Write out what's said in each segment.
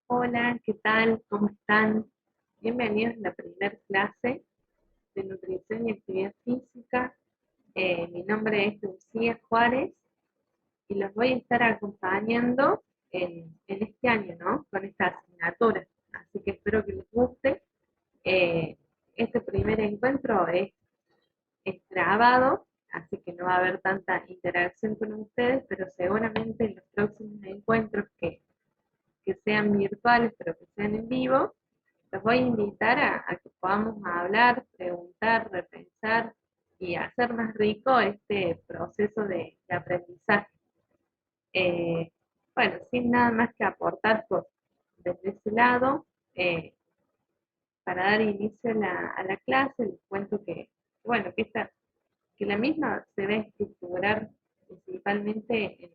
Hola, ¿qué tal? ¿Cómo están? Bienvenidos a la primera clase de nutrición y actividad física. Mi nombre es Lucía Juárez y los voy a estar acompañando en este año, ¿no? Con esta asignatura. Así que espero que les guste. Eh, este primer encuentro es grabado, así que no va a haber tanta interacción con ustedes, pero seguramente en los próximos encuentros que sean virtuales, pero que sean en vivo, los voy a invitar a que podamos hablar, preguntar, repensar y hacer más rico este proceso de aprendizaje. Eh, bueno, sin nada más que aportar desde ese lado, eh, para dar inicio a la clase, les cuento bueno, que la misma se va a estructurar principalmente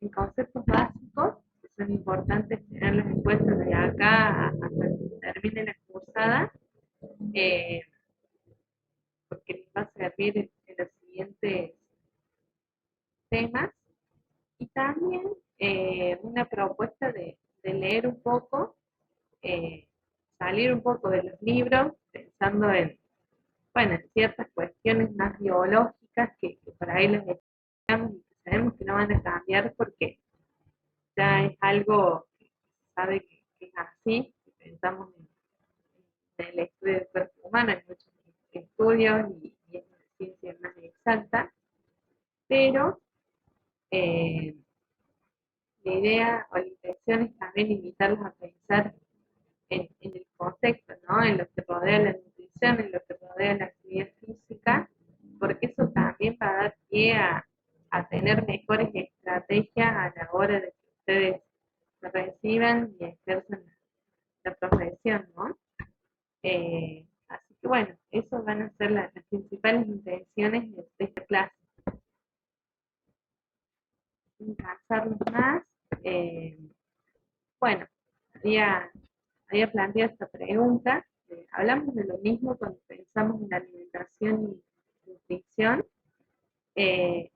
en conceptos básicos que son importantes tenerlos en cuenta de acá hasta que termine la cursada, eh, porque les va a servir en los siguientes temas. Y también una propuesta de leer un poco, eh, salir un poco de los libros, pensando bueno, en ciertas cuestiones más biológicas que por ahí les explicamos y que sabemos que no van a cambiar porque ya es algo que se sabe que es así. Si pensamos en el estudio del cuerpo humano, hay muchos estudios y es una ciencia más exacta, pero eh, la idea o la intención es también invitarlos a pensar en el contexto, ¿no? En lo que rodea la nutrición, en lo que rodea la actividad física, porque eso también va a dar pie a tener mejores estrategias a la hora de que ustedes reciban y ejerzan la profesión, ¿no? Así que bueno, esas van a ser las principales intenciones de esta clase. Sin cansarnos más, eh, bueno, había, había planteado esta pregunta. Hablamos de lo mismo cuando pensamos en la alimentación y nutrición. Eh,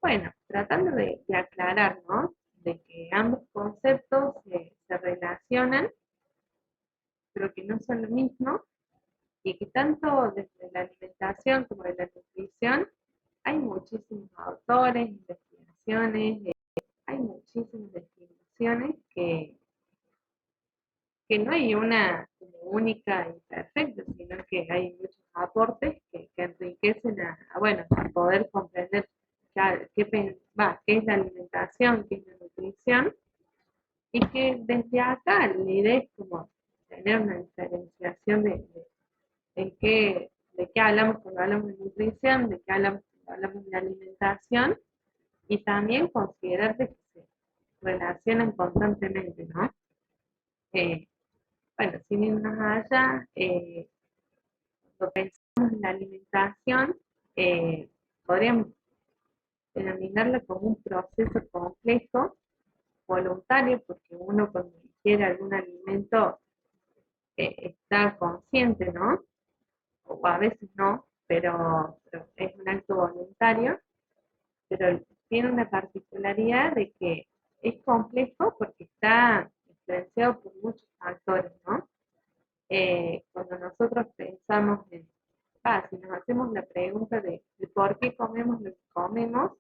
bueno, tratando de aclarar, ¿no? De que ambos conceptos se relacionan, pero que no son lo mismo, y que tanto desde la alimentación como de la nutrición hay muchísimos autores, investigaciones, hay muchísimas definiciones que no hay una como única y perfecta, sino que hay muchos aportes que enriquecen bueno, a poder comprender qué es la alimentación, qué es la nutrición, y que desde acá la idea es como tener una diferenciación de qué hablamos cuando hablamos de nutrición, de qué hablamos cuando hablamos de alimentación, y también considerar que se relacionan constantemente, ¿no? Eh, bueno, sin ir más allá, cuando pensamos en la alimentación, eh, podríamos denominarlo como un proceso complejo, voluntario, porque uno cuando ingiere algún alimento está consciente, ¿no? O a veces no, pero es un acto voluntario, pero tiene una particularidad de que es complejo porque está influenciado por muchos factores, ¿no? Cuando nosotros pensamos si nos hacemos la pregunta de por qué comemos lo que comemos,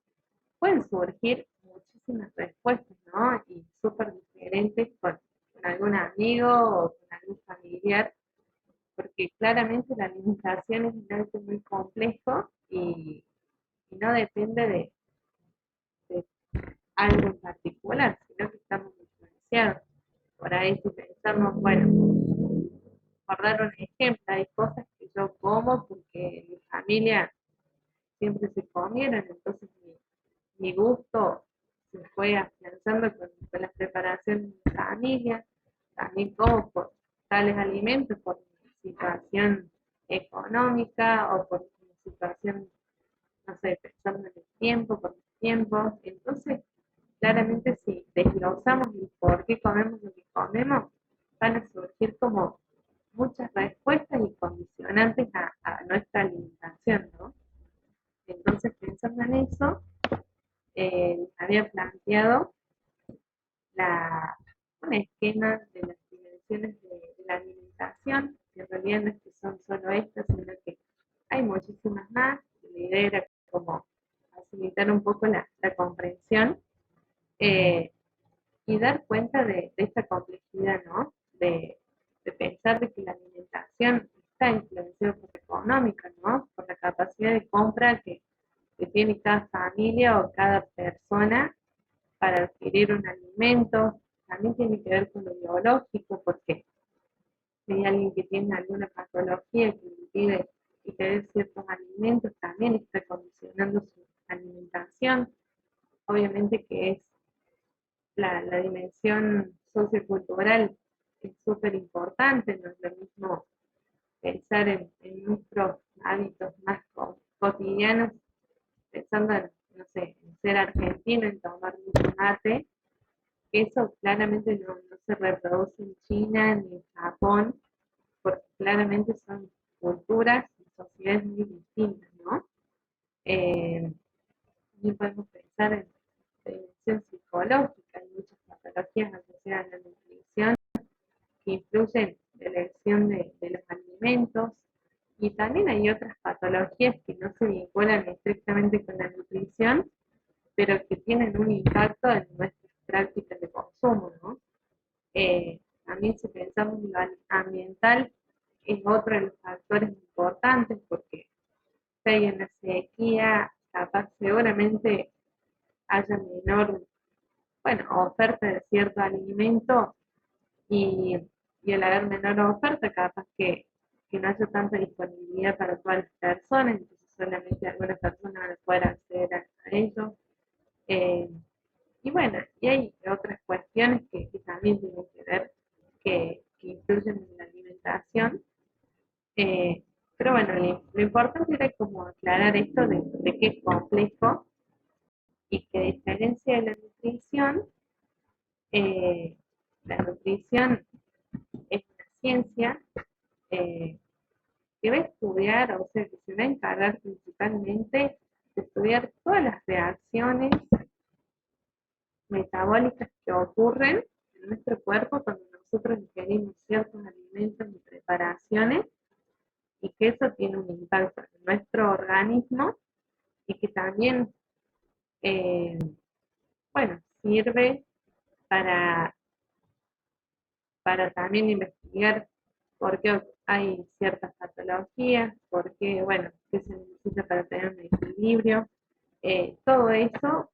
pueden surgir muchísimas respuestas, ¿no? Y súper diferentes con algún amigo o con algún familiar, porque claramente la alimentación es un acto muy complejo y no depende de algo en particular, sino que estamos influenciados. Por ahí si pensamos, bueno, por dar un ejemplo, hay cosas que yo como porque mi familia siempre se comieron, entonces mi gusto se fue afianzando con la preparación de mi familia, también como por tales alimentos, por mi situación económica o por mi situación, no sé, pensando en el tiempo, por mis tiempos. Entonces, claramente si desglosamos el por qué comemos lo que comemos, van a surgir como muchas respuestas y condicionantes a nuestra alimentación, ¿no? Entonces, pensando en eso, había planteado la, esquema de las dimensiones de la alimentación, que en realidad no es que son solo estas, sino que hay muchísimas más. La idea era como facilitar un poco la comprensión eh, y dar cuenta de esta complejidad, ¿no? De pensar de que la alimentación está influenciada por la económica, ¿no? Por la capacidad de compra que tiene cada familia o cada persona para adquirir un alimento. También tiene que ver con lo biológico, porque si hay alguien que tiene alguna patología que impide ingerir ciertos alimentos, también está condicionando su alimentación. Obviamente que es la dimensión sociocultural es súper importante, no es lo mismo pensar en nuestros hábitos más cotidianos, pensando en, no sé, en ser argentino, en tomar mucho mate, que eso claramente no se reproduce en China ni en Japón, porque claramente son culturas y sociedades muy distintas, ¿no? También podemos pensar en dimensión psicológica, hay muchas patologías asociadas a la nutrición que influyen en la elección de los alimentos, y también hay otras patologías que no se vinculan estrictamente con la nutrición, pero que tienen un impacto en nuestras prácticas de consumo, ¿no? También si pensamos en lo ambiental, es otro de los factores importantes, porque si hay una sequía, capaz seguramente haya menor, bueno, oferta de cierto alimento, y, y al haber menor oferta, capaz que no haya tanta disponibilidad para todas las personas, entonces solamente algunas personas van a poder acceder a ello. Eh, y bueno, y hay otras cuestiones que también tienen que ver, que influyen en la alimentación. eh, pero bueno, lo importante era como aclarar esto de que es complejo y que a diferencia de eh, la nutrición es una ciencia eh, que va a estudiar, o sea, que se va a encargar principalmente de estudiar todas las reacciones metabólicas que ocurren en nuestro cuerpo cuando nosotros ingerimos ciertos alimentos y preparaciones, y que eso tiene un impacto en nuestro organismo, y que también, eh, bueno, sirve para, para también investigar por qué hay ciertas patologías, por qué, bueno, qué se necesita para tener un equilibrio. Todo eso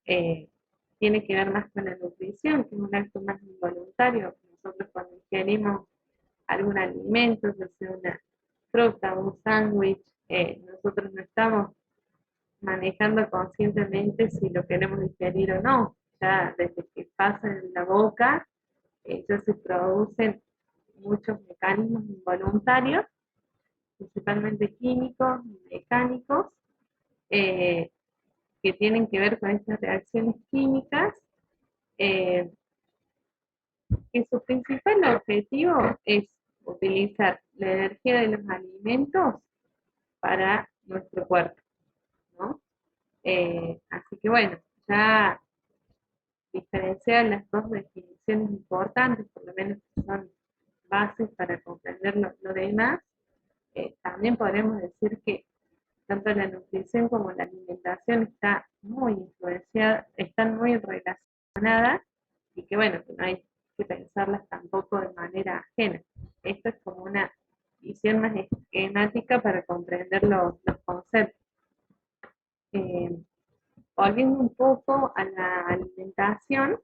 tiene que ver más con la nutrición, que es un acto más involuntario. Nosotros cuando ingerimos algún alimento, ya sea una fruta, un sándwich, nosotros no estamos manejando conscientemente si lo queremos digerir o no. Ya desde que pasa en la boca, ya se producen muchos mecanismos involuntarios, principalmente químicos y mecánicos, eh, que tienen que ver con estas reacciones químicas, eh, que su principal objetivo es utilizar la energía de los alimentos para nuestro cuerpo, ¿no? Así que bueno, ya diferenciar las dos definiciones importantes, por lo menos que son bases para comprender lo demás. También podremos decir que tanto la nutrición como la alimentación está muy influenciada, están muy relacionadas, y que bueno, que no hay que pensarlas tampoco de manera ajena. Esto es como una visión más esquemática para comprender los conceptos. Eh, Volviendo un poco a la alimentación,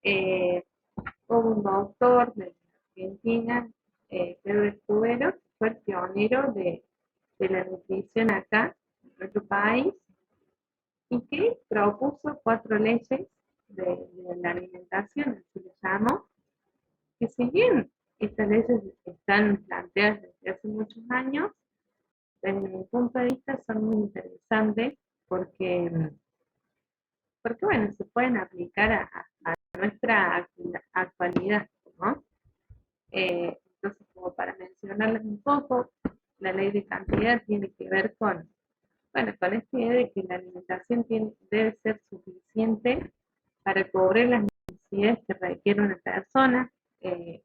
eh, hubo un doctor de Argentina, Pedro Escudero, que fue el pionero de la nutrición acá, en nuestro país, y que propuso 4 leyes de la alimentación, así lo llamó, que si bien estas leyes están planteadas desde hace muchos años, desde mi punto de vista son muy interesantes, porque bueno, se pueden aplicar a nuestra actualidad, ¿no? Entonces, como para mencionarles un poco, la ley de cantidad tiene que ver con, bueno, con esta idea de que la alimentación debe ser suficiente para cubrir las necesidades que requiere una persona. eh,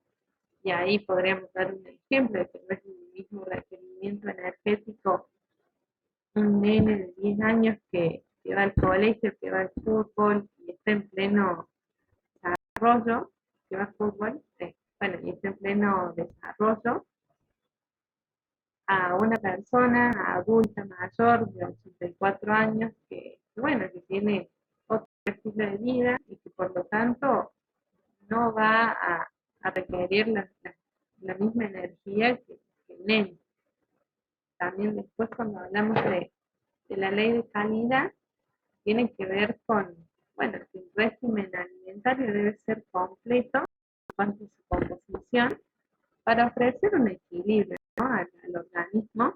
y ahí podríamos dar un ejemplo de que no es el mismo requerimiento energético un nene de 10 años que va al colegio, que va al fútbol y está en pleno desarrollo, que va al fútbol, bueno, y está en pleno desarrollo, a una persona adulta mayor de 84 años bueno, que tiene otro estilo de vida y que por lo tanto no va a requerir la misma energía que el nene. También después cuando hablamos de la ley de calidad, tiene que ver con, bueno, que el régimen alimentario debe ser completo en cuanto a su composición para ofrecer un equilibrio, ¿no?, al organismo.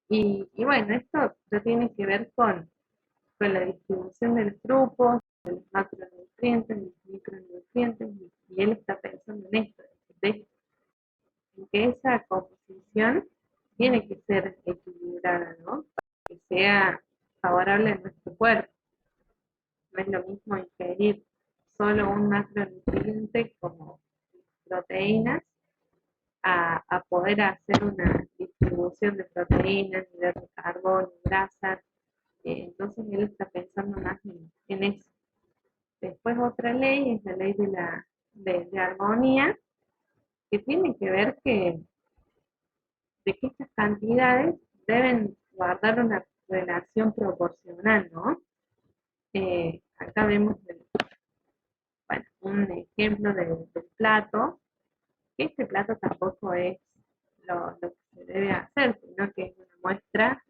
Y bueno, esto ya tiene que ver con la distribución de los grupos, de los macronutrientes, de los micronutrientes, y él está pensando en esto, en que esa composición tiene que ser equilibrada, ¿no? Para que sea favorable a nuestro cuerpo. No es lo mismo ingerir solo un macronutriente como proteínas a poder hacer una distribución de proteínas, hidratos de carbono, grasas. Entonces él está pensando más en eso. Después otra ley es la ley de armonía, que tiene que ver de que estas cantidades deben guardar una relación proporcional, ¿no? Acá vemos bueno, un ejemplo del plato, que este plato tampoco es lo que se debe hacer, sino que es una muestra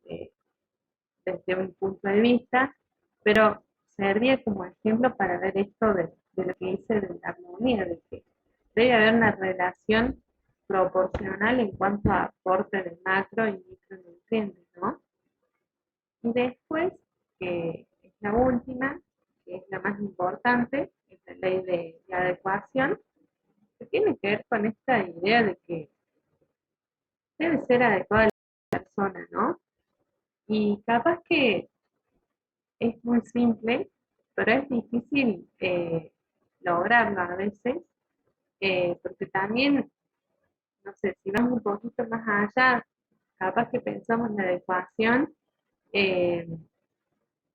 desde un punto de vista, pero serviría como ejemplo para ver esto de lo que dice de la armonía, de que debe haber una relación proporcional en cuanto a aporte de macro y micronutrientes, ¿no? Y después, que es la última, que es la más importante, es la ley de adecuación, que tiene que ver con esta idea de que debe ser adecuada a la persona, ¿no? Y capaz que es muy simple, pero es difícil lograrlo a veces, porque también, no sé, si vamos un poquito más allá, capaz que pensamos en la adecuación eh,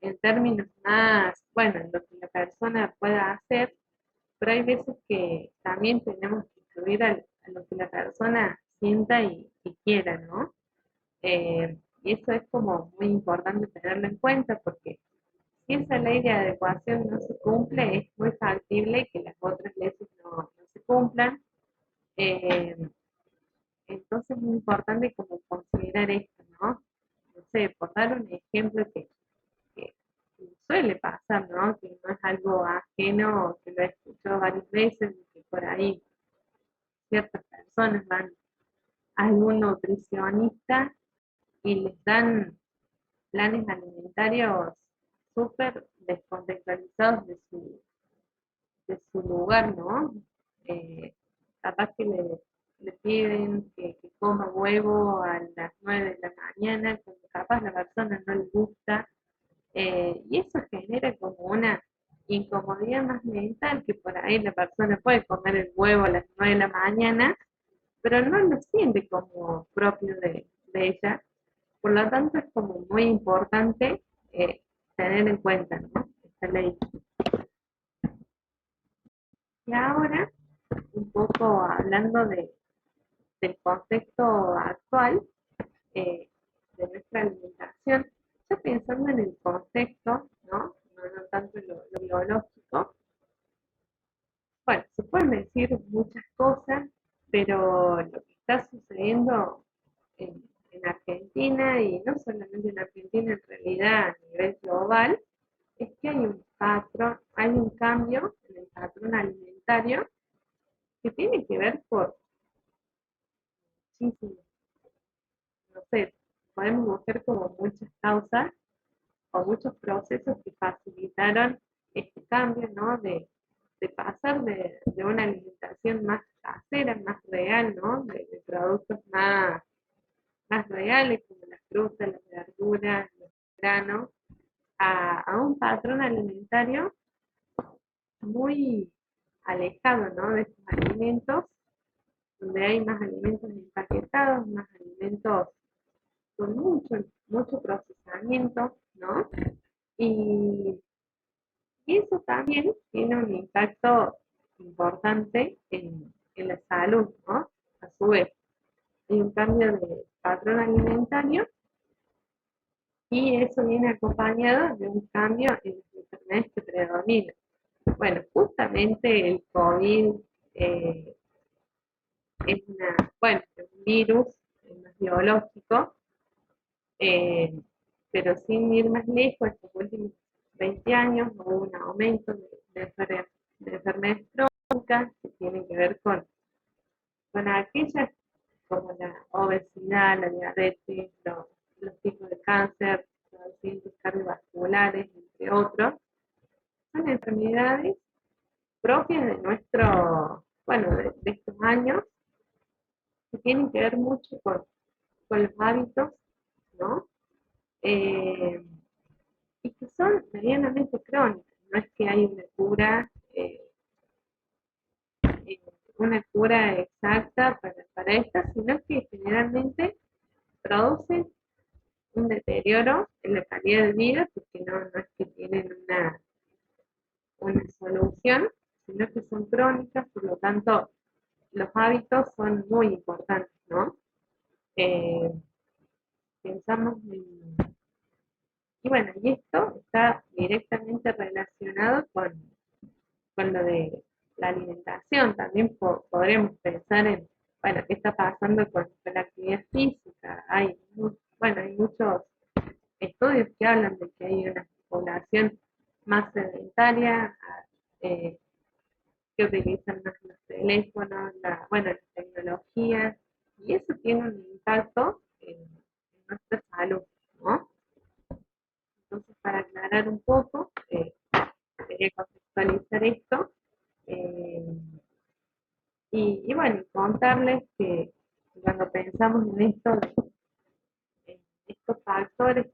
en términos más, bueno, en lo que la persona pueda hacer, pero hay veces que también tenemos que incluir a lo que la persona sienta y quiera, ¿no? Y eso es como muy importante tenerlo en cuenta porque si esa ley de adecuación no se cumple, es muy factible que las otras leyes no se cumplan. Eh, entonces es muy importante como considerar esto, ¿no? No sé, por dar un ejemplo que suele pasar, ¿no? Que no es algo ajeno, que lo he escuchado varias veces, que por ahí ciertas personas van a algún nutricionista y les dan planes alimentarios súper descontextualizados de su lugar, ¿no? Eh, Capaz que le piden que coma huevo a las 9 de la mañana, cuando capaz la persona no le gusta, y eso genera como una incomodidad más mental, que por ahí la persona puede comer el huevo a las 9 de la mañana, pero no lo siente como propio de ella. Por lo tanto, es como muy importante tener en cuenta, ¿no?, esta ley. Y ahora, un poco hablando del contexto actual de nuestra alimentación, ya pensando en el contexto, ¿no? No tanto en lo biológico. Bueno, se pueden decir muchas cosas, pero lo que está sucediendo en Argentina, y no solamente en Argentina, en realidad a nivel global, es que hay un patrón, hay un cambio en el patrón alimentario que tiene que ver por muchísimos, no sé, podemos buscar como muchas causas o muchos procesos que facilitaron este cambio, ¿no? De pasar de una alimentación más casera, más real, ¿no? De productos más reales como las frutas, las verduras, los granos, a un patrón alimentario muy, alejado, ¿no?, de estos alimentos, donde hay más alimentos empaquetados, más alimentos con mucho procesamiento, ¿no? Y, y eso también tiene un impacto importante en la salud, ¿no? A su vez, hay un cambio de patrón alimentario y eso viene acompañado de un cambio en las enfermedades que predominan. Bueno, justamente el COVID eh, bueno, es un virus, es más biológico, eh, pero sin ir más lejos, estos últimos 20 años hubo un aumento de enfermedades crónicas que tienen que ver con aquellas como la obesidad, la diabetes, los tipos de cáncer, los accidentes cardiovasculares, entre otros. Son enfermedades propias de bueno, de estos años, que tienen que ver mucho con los hábitos, ¿no? Eh, y que son medianamente crónicas. No es que hay eh, una cura exacta para estas, sino que generalmente producen un deterioro en la calidad de vida, porque no es que tienen una solución, sino que son crónicas, por lo tanto, los hábitos son muy importantes, ¿no? Eh, pensamos en... Y bueno, y esto está directamente relacionado con lo de la alimentación. También podremos pensar en, bueno, qué está pasando con la actividad física. Bueno, hay muchos estudios que hablan de que hay una población más sedentaria, eh, que utilizan más los teléfonos, bueno, las tecnologías, y eso tiene un impacto en nuestra salud, ¿no? Entonces, para aclarar un poco, quería contextualizar esto, eh, y bueno, contarles que cuando pensamos en estos factores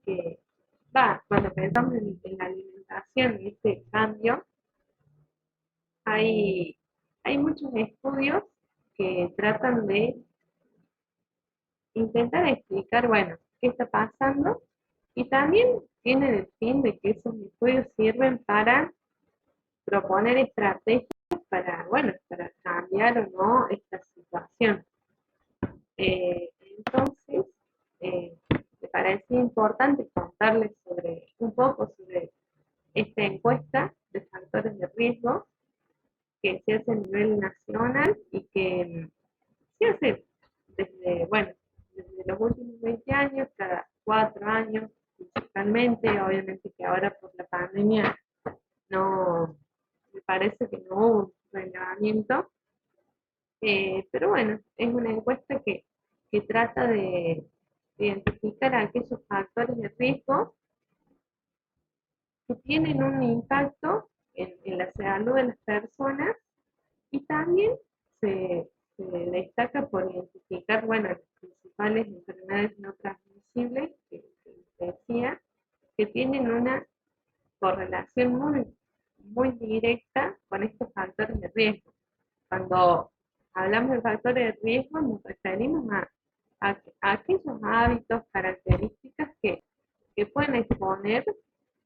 cuando pensamos en la alimentación y este cambio, hay, hay muchos estudios que tratan de intentar explicar, bueno, qué está pasando, y también tienen el fin de que esos estudios sirven para proponer estrategias bueno, para cambiar o no esta situación. Entonces, me parece importante contarles un poco sobre esta encuesta de factores de riesgo que se hace a nivel nacional y que se hace bueno, desde los últimos 20 años, cada 4 años principalmente. Obviamente que ahora por la pandemia no, me parece que no hubo un relevamiento, pero bueno, es una encuesta que trata de identificar aquellos factores de riesgo que tienen un impacto en la salud de las personas, y también se destaca por identificar, bueno, las principales enfermedades no transmisibles que decía, que tienen una correlación muy directa con estos factores de riesgo. Cuando hablamos de factores de riesgo, nos referimos a aquellos hábitos, características que pueden exponer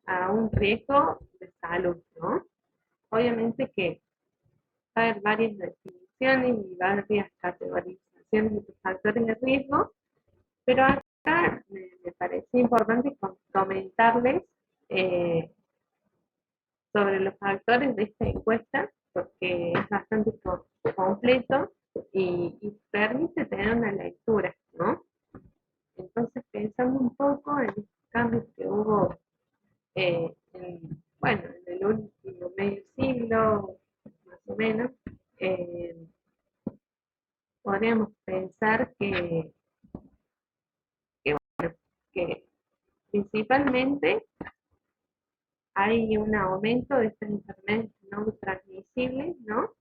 a un riesgo de salud, ¿no? Obviamente que va a haber varias definiciones y varias categorizaciones de estos factores de riesgo, pero acá me parece importante comentarles eh, sobre los factores de esta encuesta, porque es bastante completo y permite tener una lectura, ¿no? Entonces, pensando un poco en los cambios que hubo, bueno, en el último medio siglo, más o menos, eh, podríamos pensar que principalmente hay un aumento de estas enfermedades no transmisibles, ¿no?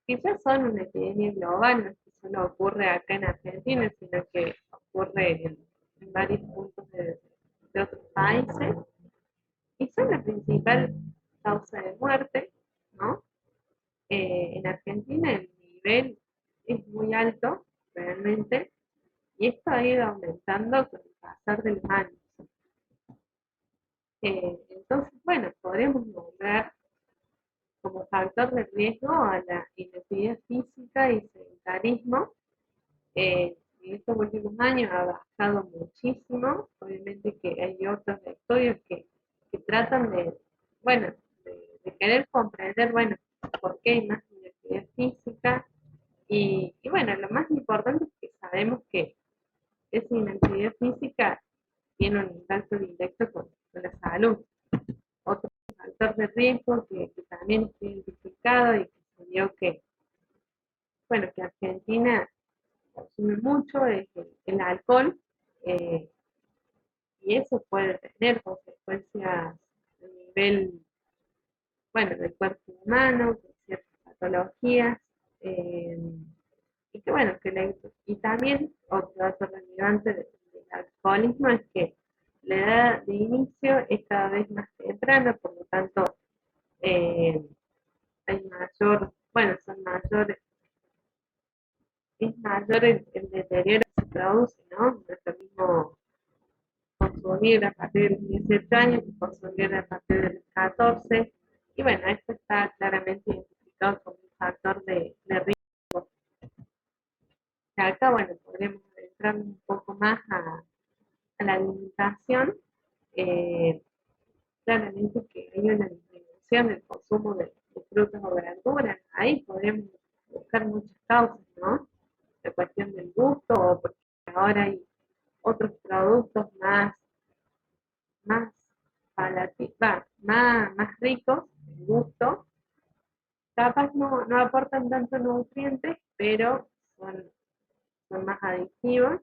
Que ya son una epidemia global, no es que solo ocurre acá en Argentina, sino que ocurre en varios puntos de otros países, y son la principal causa de muerte, ¿no? En Argentina el nivel es muy alto, realmente, y esto ha ido aumentando con el pasar de los años. Entonces, bueno, podríamos nombrar como factor de riesgo a la inactividad física y sedentarismo. En estos últimos años ha bajado muchísimo. Obviamente que hay otros estudios que tratan de, bueno, de querer comprender, bueno, por qué hay más inactividad física. Y bueno, lo más importante es que sabemos que esa inactividad física tiene un impacto directo con la salud. Otro factor de riesgo que también está identificado y que se vio que, bueno, que Argentina consume mucho es el alcohol, eh, y eso puede tener consecuencias a nivel, bueno, del cuerpo humano, con ciertas patologías, eh, y que bueno, y también otro dato relevante del alcoholismo es que la edad de inicio es cada vez más temprana, por lo tanto, eh, hay mayor, bueno, son mayores, es mayor el deterioro que se produce, ¿no? No es lo mismo consumir a partir de los 18 años que consumir a partir de los 14. Y bueno, esto está claramente identificado como un factor de riesgo. Acá, bueno, podremos entrar un poco más a la alimentación. Eh, Claramente que hay una disminución del consumo de frutas o verduras. Ahí podemos buscar muchas causas, ¿no? La cuestión del gusto, o porque ahora hay otros productos más más ricos en gusto, capaz no aportan tanto nutrientes, pero son más adictivos,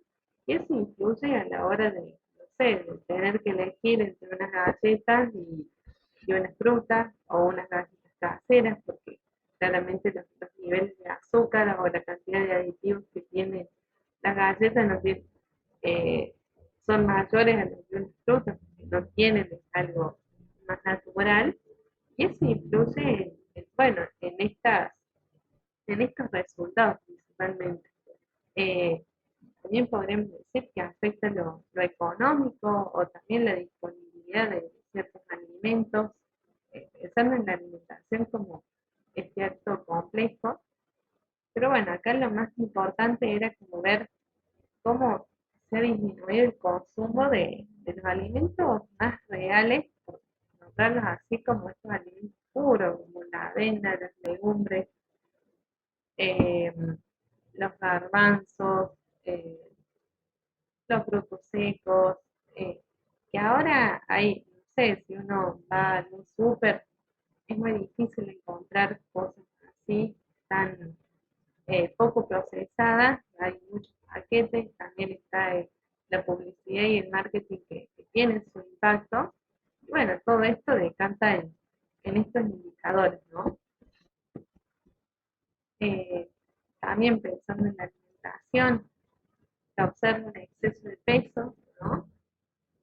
y eso influye a la hora de, no sé, de tener que elegir entre unas galletas y unas frutas o unas galletas caseras, porque claramente los niveles de azúcar o la cantidad de aditivos que tienen las galletas eh, son mayores a los de unas frutas, porque no tienen algo más natural, y eso influye bueno, en estos resultados principalmente. Eh, También podremos decir que afecta lo económico o también la disponibilidad de ciertos alimentos, pensando en la alimentación como este acto complejo. Pero bueno, acá lo más importante era como ver cómo se ha disminuido el consumo de los alimentos más reales, por nombrarlos así, como estos alimentos puros, como la avena, las legumbres, eh, los garbanzos, eh, los frutos secos, eh, que ahora hay, no sé, si uno va a un súper, es muy difícil encontrar cosas así, tan poco procesadas, hay muchos paquetes, también está la publicidad y el marketing que tienen su impacto. Y bueno, todo esto decanta en estos indicadores, ¿no? Eh, También pensando en la alimentación, se observa un exceso de peso, ¿no?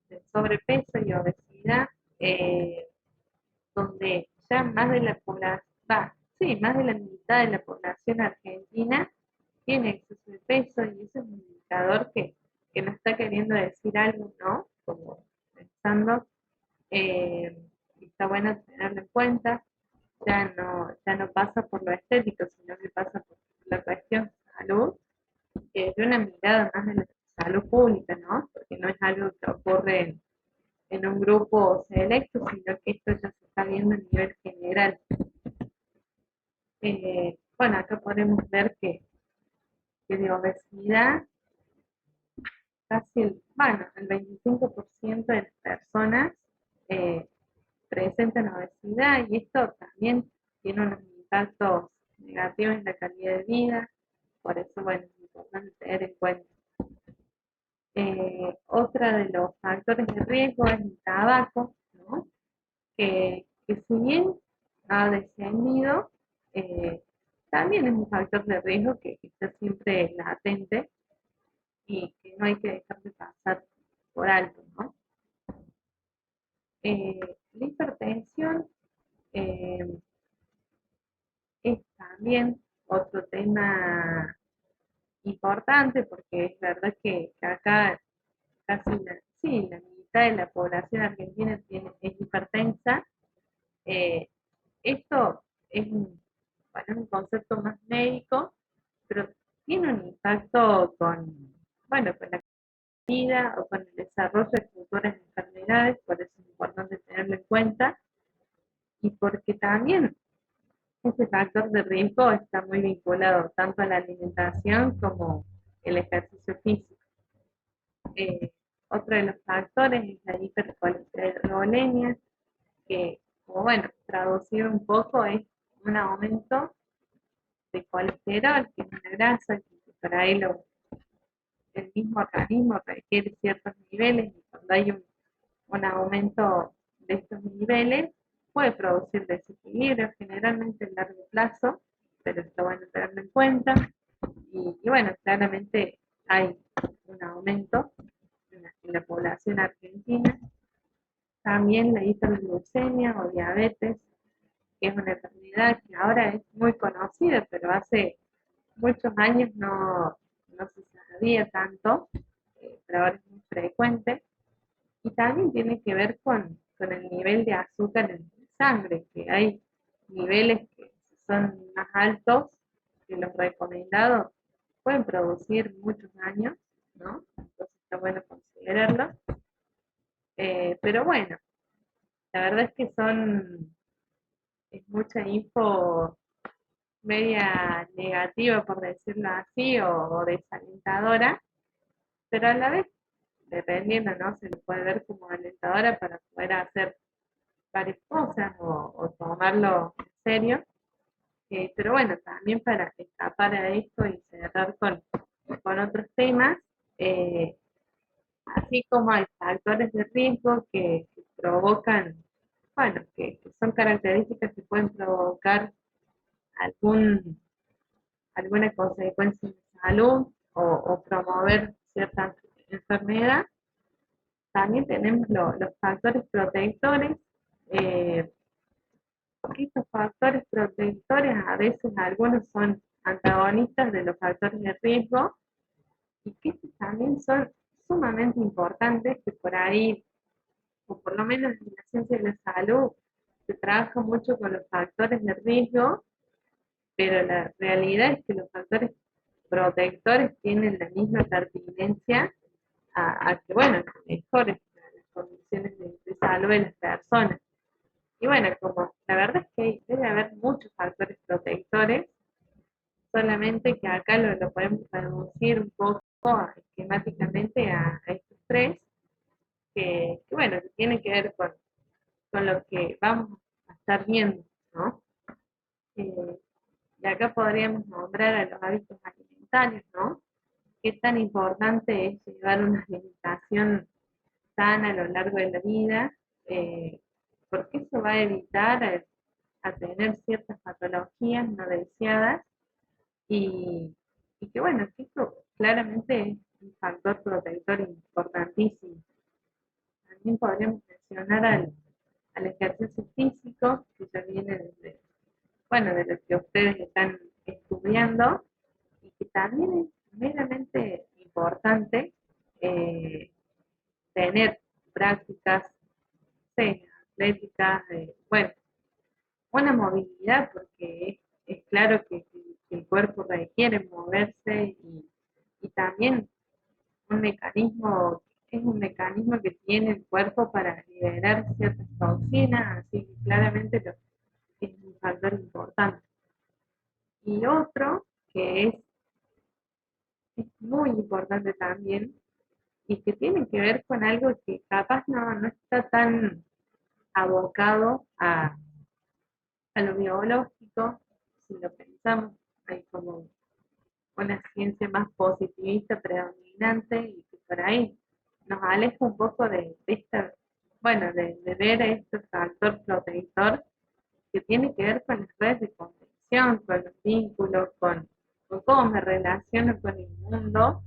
De sobrepeso y obesidad, eh, donde ya más de la población, sí, más de la mitad de la población argentina tiene exceso de peso, y eso es un indicador que nos está queriendo decir algo, ¿no? Como pensando, eh, está bueno tenerlo en cuenta, ya no pasa por lo estético, sino que pasa por la cuestión salud, de una mirada más de la salud pública, ¿no? Porque no es algo que ocurre en un grupo selecto, sino que esto ya se está viendo a nivel general. Bueno, acá podemos ver que de obesidad, casi bueno, el 25% de las personas eh, presentan obesidad, y esto también tiene unos impactos negativos en la calidad de vida, por eso, bueno, es importante tener en cuenta. Otra de los factores de riesgo es el tabaco, ¿no? Que si bien ha descendido, eh, también es un factor de riesgo que está siempre latente y que no hay que dejar de pasar por alto, ¿no? La hipertensión, eh, es también otro tema importante porque es verdad que acá casi sí, la mitad de la población argentina es hipertensa. Eh, Esto es bueno, es un concepto más médico, pero tiene un impacto bueno, con la vida o con el desarrollo de futuras enfermedades, por eso es importante tenerlo en cuenta, y porque también este factor de riesgo está muy vinculado tanto a la alimentación como el ejercicio físico. Eh, Otro de los factores es la hipercolesterolemia, que, como bueno, traducido un poco, es un aumento de colesterol, que es una grasa que por ahí el mismo organismo requiere ciertos niveles, y cuando hay un aumento de estos niveles puede producir desequilibrio generalmente a largo plazo, pero está bueno tenerlo en cuenta. Y bueno, claramente hay un aumento en la población argentina. También la hiperglucemia o diabetes, que es una enfermedad que ahora es muy conocida, pero hace muchos años no se sabía tanto, pero ahora es muy frecuente. Y también tiene que ver con el nivel de azúcar en sangre, que hay niveles que son más altos que los recomendados, pueden producir muchos daños, ¿no? Entonces está bueno considerarlo. Pero bueno, la verdad es que es mucha info media negativa, por decirlo así, o desalentadora, pero a la vez, dependiendo, ¿no? Se lo puede ver como alentadora para poder hacer varias cosas o tomarlo en serio. Pero bueno, también para escapar a esto y cerrar con otros temas, eh, así como hay factores de riesgo que provocan, bueno, que son características que pueden provocar algún, alguna consecuencia de salud o promover cierta enfermedad, también tenemos los factores protectores. eh, Estos factores protectores a veces algunos son antagonistas de los factores de riesgo y que estos también son sumamente importantes, que por ahí, o por lo menos en la ciencia de la salud, se trabaja mucho con los factores de riesgo, pero la realidad es que los factores protectores tienen la misma pertinencia a que, bueno, mejores las condiciones de salud de las personas. Y bueno, como la verdad es que debe haber muchos factores protectores, solamente que acá lo podemos reducir un poco esquemáticamente a estos tres, bueno, que tienen que ver con lo que vamos a estar viendo, ¿no? Eh, y acá podríamos nombrar a los hábitos alimentarios, ¿no? Qué tan importante es llevar una alimentación sana a lo largo de la vida, eh, porque eso va a evitar a tener ciertas patologías no deseadas y, y que bueno, que esto claramente es un factor protector importantísimo. También podríamos mencionar al ejercicio físico, que ya viene desde, bueno, de lo que ustedes están estudiando y que también es meramente importante eh, tener prácticas atléticas, bueno, una movilidad, porque es claro que el cuerpo requiere moverse y también un mecanismo, es un mecanismo que tiene el cuerpo para liberar ciertas toxinas, así que claramente es un factor importante. Y otro que es muy importante también y que tiene que ver con algo que capaz no está tan abocado a lo biológico, si lo pensamos, hay como una ciencia más positivista predominante y que por ahí nos aleja un poco de esta, bueno, de ver este factor protector que tiene que ver con las redes de contención, con los vínculos, con cómo me relaciono con el mundo,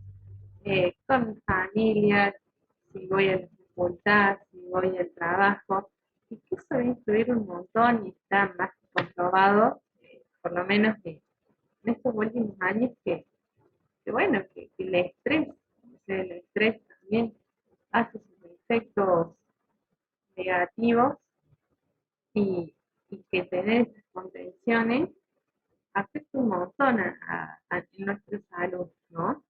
con mi familia, si voy a la facultad, si voy al trabajo, y que eso va a influir un montón y está más comprobado por lo menos en estos últimos años, que bueno, que el estrés, o sea, el estrés también hace sus efectos negativos y, y que tener esas contenciones afecta un montón a nuestra salud, ¿no?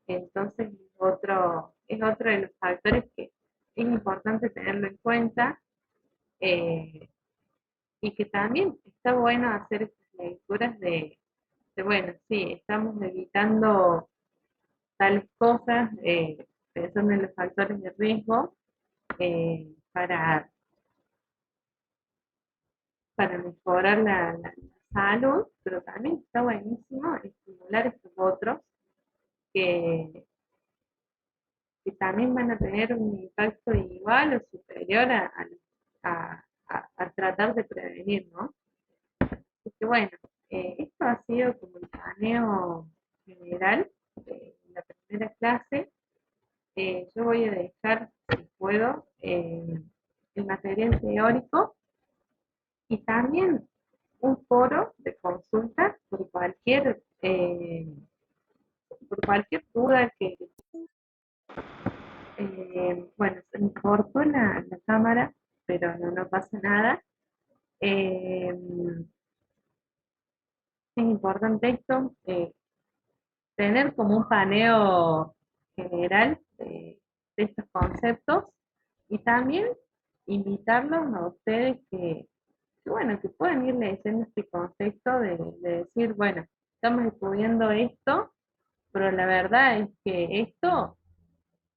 Entonces es otro de los factores que es importante tenerlo en cuenta, eh, y que también está bueno hacer estas lecturas bueno, sí, estamos evitando tales cosas, pensando en los factores de riesgo, para mejorar la salud, pero también está buenísimo estimular estos otros que, que también van a tener un impacto igual o superior a tratar de prevenir, ¿no? Así que bueno, esto ha sido como el paneo general de la primera clase. Yo voy a dejar, si puedo, el material teórico y también un foro de consulta por cualquier duda que, bueno, se me cortó la cámara, pero no pasa nada. Eh, es importante esto, tener como un paneo general de estos conceptos y también invitarlos a ustedes bueno, que puedan ir leyendo este concepto de decir, bueno, estamos estudiando esto, pero la verdad es que esto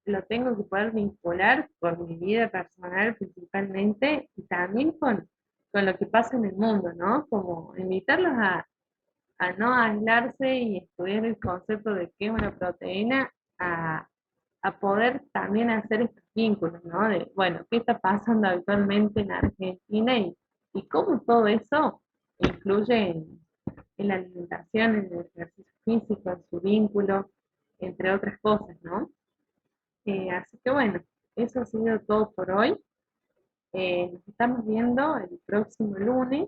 lo tengo que poder vincular con mi vida personal principalmente y también con lo que pasa en el mundo, ¿no? Como invitarlos a no aislarse y estudiar el concepto de qué es una proteína, a, a poder también hacer estos vínculos, ¿no? De, bueno, ¿qué está pasando actualmente en Argentina y cómo todo eso influye en la alimentación, en el ejercicio físico, en su vínculo, entre otras cosas, ¿no? Así que bueno, eso ha sido todo por hoy. Nos estamos viendo el próximo lunes.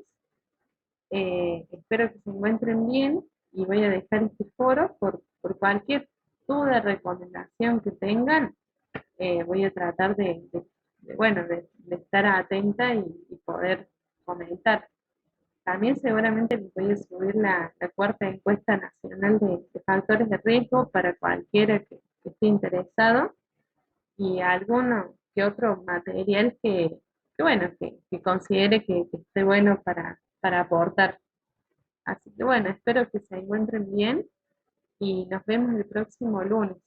Espero que se encuentren bien y voy a dejar este foro por cualquier duda, recomendación que tengan. Voy a tratar bueno, de estar atenta y poder comentar. También seguramente les voy a subir la cuarta encuesta nacional de factores de riesgo para cualquiera que esté interesado y alguno que otro material bueno, que considere que esté bueno para aportar. Así que bueno, espero que se encuentren bien y nos vemos el próximo lunes.